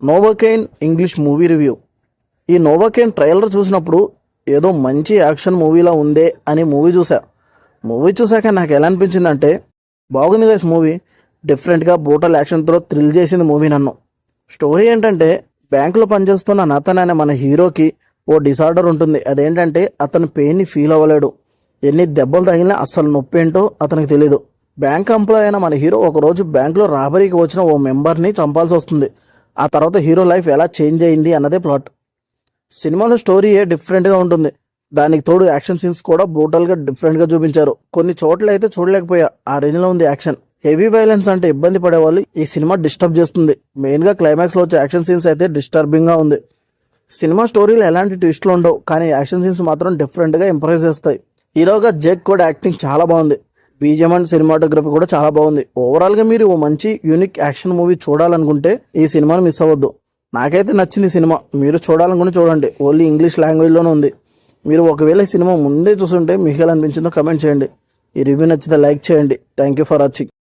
నోవాకైన్ English movie review. ఈ నోవాకైన్ trailer చూసినప్పుడు ఏదో మంచి యాక్షన్ మూవీలా ఉందే అని మూవీ చూసాక నాకు ఎలా అనిపించిందంటే, బాగుంది గైస్ మూవీ, డిఫరెంట్గా బ్రూటల్ యాక్షన్తో థ్రిల్ చేసింది మూవీ నన్ను. స్టోరీ ఏంటంటే, బ్యాంకులో పనిచేస్తున్న నతన్ అనే మన హీరోకి ఓ డిసార్డర్ ఉంటుంది. అదేంటంటే అతను పెయిన్ని ఫీల్ అవ్వలేడు. ఎన్ని దెబ్బలు తగిలినా అస్సలు నొప్పి ఏంటో అతనికి తెలీదు. బ్యాంక్ ఎంప్లాయ్ అయిన మన హీరో ఒకరోజు బ్యాంకులో రాబరీకి వచ్చిన ఓ మెంబర్ని చంపాల్సి వస్తుంది. ఆ తర్వాత హీరో లైఫ్ ఎలా చేంజ్ అయింది అన్నదే ప్లాట్. సినిమాలో స్టోరీ డిఫరెంట్గా ఉంటుంది. దానికి తోడు యాక్షన్ సీన్స్ కూడా బ్రూటల్గా డిఫరెంట్గా చూపించారు. కొన్ని చోట్ల అయితే చూడలేకపోయా, ఆ రేంజ్లో ఉంది యాక్షన్. హెవీ వైలెన్స్ అంటే ఇబ్బంది పడే వాళ్ళు ఈ సినిమా డిస్టర్బ్ చేస్తుంది. మెయిన్గా క్లైమాక్స్లో వచ్చే యాక్షన్ సీన్స్ అయితే డిస్టర్బింగ్గా ఉంది. సినిమా స్టోరీలో ఎలాంటి ట్విస్ట్లు ఉండవు, కానీ యాక్షన్ సీన్స్ మాత్రం డిఫరెంట్గా ఇంప్రెస్ చేస్తాయి. హీరోగా జేక్ కూడా యాక్టింగ్ చాలా బాగుంది. బీజిఎం అండ్ సినిమాటోగ్రఫీ కూడా చాలా బాగుంది. ఓవరాల్గా మీరు ఓ మంచి యూనిక్ యాక్షన్ మూవీ చూడాలనుకుంటే ఈ సినిమాను మిస్ అవ్వద్దు. నాకైతే నచ్చింది సినిమా. మీరు చూడాలనుకుంటే చూడండి. ఓన్లీ ఇంగ్లీష్ లాంగ్వేజ్లోనే ఉంది. మీరు ఒకవేళ ఈ సినిమా ముందే చూస్తుంటే మీకు ఎలా అనిపించిందో కమెంట్ చేయండి. ఈ రివ్యూ నచ్చితే లైక్ చేయండి. Thank you for watching.